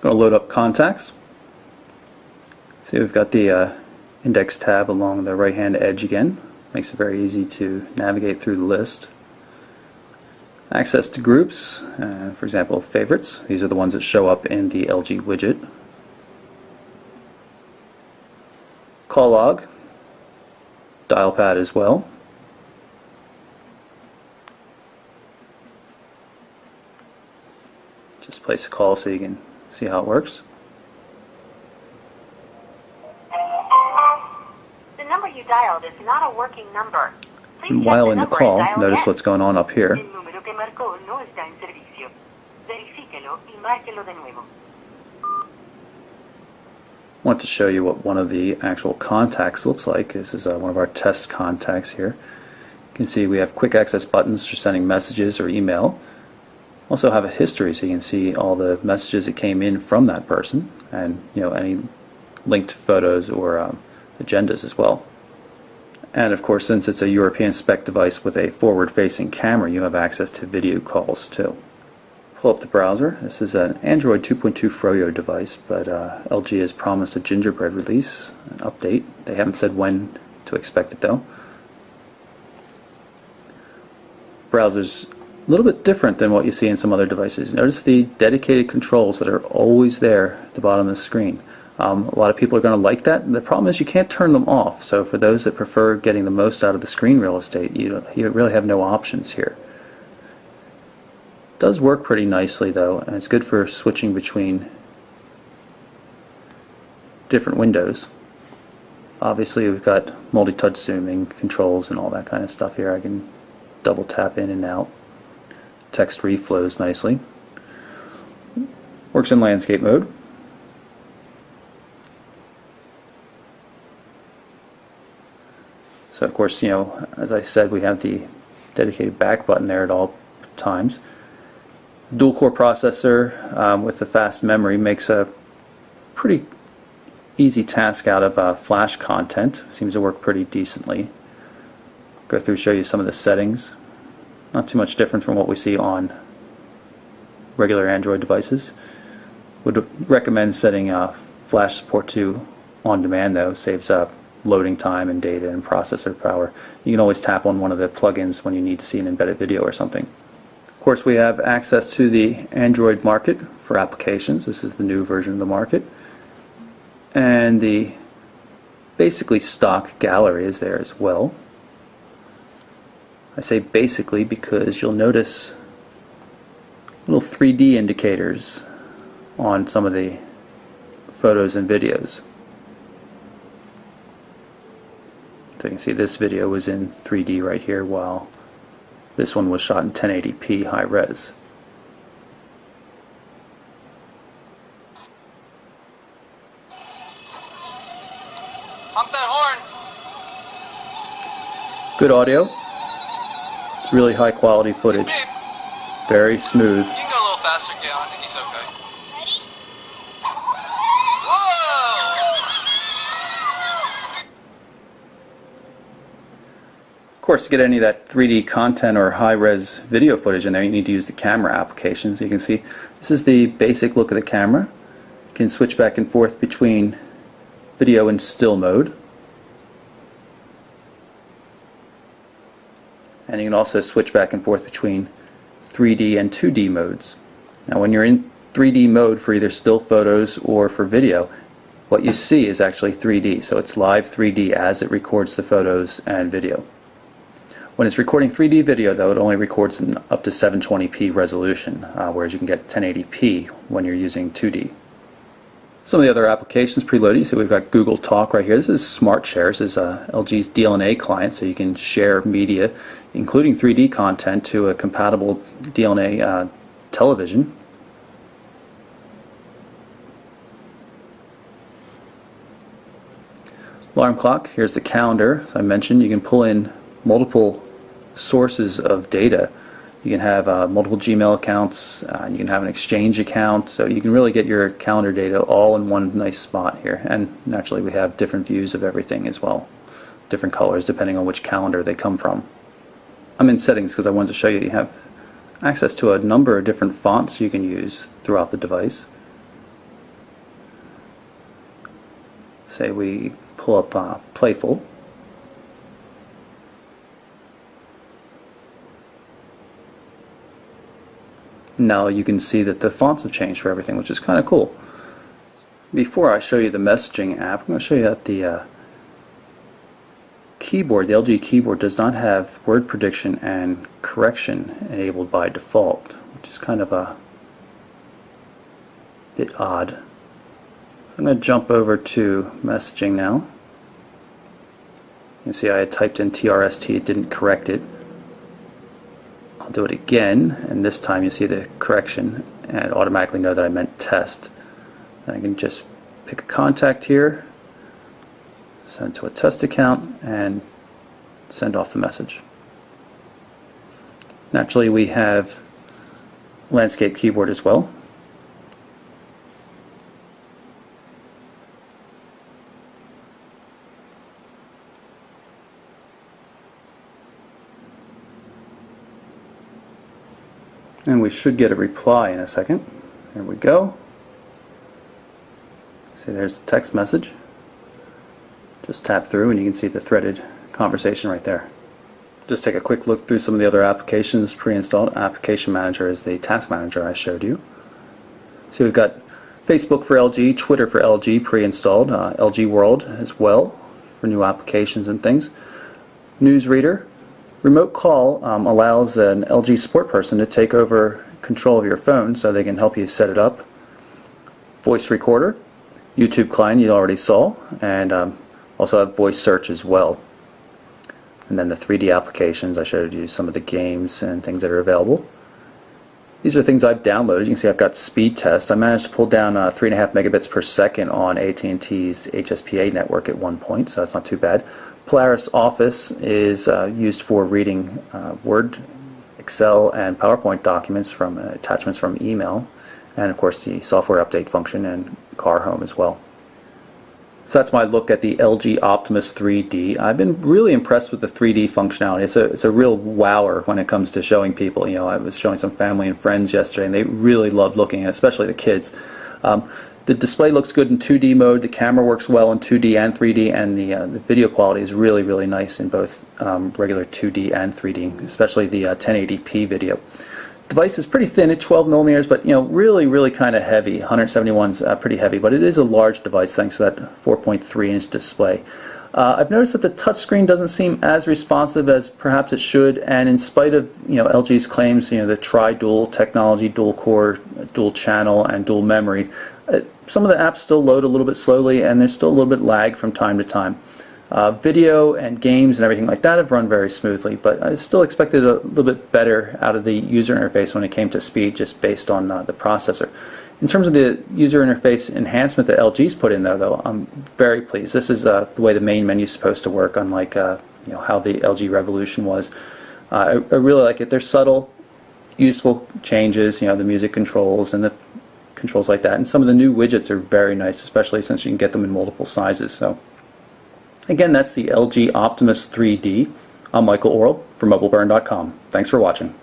Going to load up contacts. See, we've got the index tab along the right hand edge again. Makes it very easy to navigate through the list. Access to groups, for example favorites. These are the ones that show up in the LG widget. Call log, dial pad as well. Just place a call so you can see how it works. The number you dialed is not a working number. And while in the call, notice what's going on up here. I want to show you what one of the actual contacts looks like. This is one of our test contacts here. You can see we have quick access buttons for sending messages or email. Also have a history so you can see all the messages that came in from that person, and any linked photos or agendas as well. And of course, since it's a European spec device with a forward-facing camera, you have access to video calls too. Pull up the browser. This is an Android 2.2 Froyo device, but LG has promised a Gingerbread release, an update. They haven't said when to expect it though. Browser's a little bit different than what you see in some other devices. Notice the dedicated controls that are always there at the bottom of the screen. A lot of people are going to like that. The problem is you can't turn them off, so for those that prefer getting the most out of the screen real estate, you really have no options here. It does work pretty nicely though, and it's good for switching between different windows. Obviously we've got multi-touch zooming controls and all that kind of stuff here. I can double tap in and out. Text reflows nicely. Works in landscape mode. So of course, as I said, we have the dedicated back button there at all times. Dual core processor with the fast memory makes a pretty easy task out of flash content. Seems to work pretty decently. Go through, show you some of the settings. Not too much different from what we see on regular Android devices. Would recommend setting flash support to on demand though. Saves up loading time and data and processor power. You can always tap on one of the plugins when you need to see an embedded video or something. Of course, we have access to the Android market for applications. This is the new version of the market. And the basically stock gallery is there as well. I say basically because you'll notice little 3D indicators on some of the photos and videos. So you can see this video was in 3D right here, while this one was shot in 1080p high res. Honk that horn. Good audio. Really high quality footage. Very smooth. You can go a little faster, Gail. I think he's okay. Ready? Whoa! Of course, to get any of that 3D content or high-res video footage in there, you need to use the camera application. So you can see this is the basic look of the camera. You can switch back and forth between video and still mode. And you can also switch back and forth between 3D and 2D modes. Now when you're in 3D mode for either still photos or for video, what you see is actually 3D. So it's live 3D as it records the photos and video. When it's recording 3D video though, it only records in up to 720p resolution, whereas you can get 1080p when you're using 2D. Some of the other applications preloaded, so we've got Google Talk right here. This is Smart Share. This is LG's DLNA client, so you can share media, including 3D content, to a compatible DLNA television. Alarm clock. Here's the calendar. As I mentioned, you can pull in multiple sources of data. You can have multiple Gmail accounts, you can have an Exchange account, so you can really get your calendar data all in one nice spot here. And naturally we have different views of everything as well, different colors depending on which calendar they come from. I'm in settings because I wanted to show you have access to a number of different fonts you can use throughout the device. say we pull up Playful. Now you can see that the fonts have changed for everything, which is kind of cool. Before I show you the messaging app, I'm going to show you that the keyboard, the LG keyboard, does not have word prediction and correction enabled by default, which is kind of a bit odd. So I'm going to jump over to messaging now. You can see I had typed in TRST, it didn't correct it. I'll do it again, and this time you see the correction and automatically know that I meant test. And I can just pick a contact here, send to a test account, and send off the message. Naturally, we have landscape keyboard as well. And we should get a reply in a second. There we go. See, there's the text message. Just tap through and you can see the threaded conversation right there. Just take a quick look through some of the other applications pre-installed. Application Manager is the task manager I showed you. So we've got Facebook for LG, Twitter for LG pre-installed, LG World as well for new applications and things. Newsreader. Remote Call allows an LG support person to take over control of your phone so they can help you set it up. Voice Recorder. YouTube client you already saw, and also have voice search as well. And then the 3D applications, I showed you some of the games and things that are available. These are things I've downloaded. You can see I've got speed test. I managed to pull down 3.5 megabits per second on AT&T's HSPA network at one point, so that's not too bad. Polaris Office is used for reading Word, Excel, and PowerPoint documents from attachments from email, and of course the software update function and Car Home as well. So that's my look at the LG Optimus 3D. I've been really impressed with the 3D functionality. It's a real wower when it comes to showing people. You know, I was showing some family and friends yesterday, and they really loved looking at it, especially the kids. The display looks good in 2D mode. The camera works well in 2D and 3D, and the video quality is really, really nice in both regular 2D and 3D, especially the 1080p video. Device is pretty thin at 12 millimeters, but you know, really kind of heavy. 171's pretty heavy, but it is a large device thanks to that 4.3-inch display. I've noticed that the touchscreen doesn't seem as responsive as perhaps it should, and in spite of LG's claims, the tri-dual technology, dual core, dual channel, and dual memory, some of the apps still load a little bit slowly, and there's still a little bit lag from time to time. Video and games and everything like that have run very smoothly, but I still expected a little bit better out of the user interface when it came to speed, just based on the processor. In terms of the user interface enhancement that LG's put in, though, I'm very pleased. This is the way the main menu is supposed to work, unlike how the LG Revolution was. I really like it. They're subtle, useful changes. The music controls and the controls like that, and some of the new widgets are very nice, especially since you can get them in multiple sizes. So again, that's the LG Optimus 3D. I'm Michael Orl for MobileBurn.com. Thanks for watching.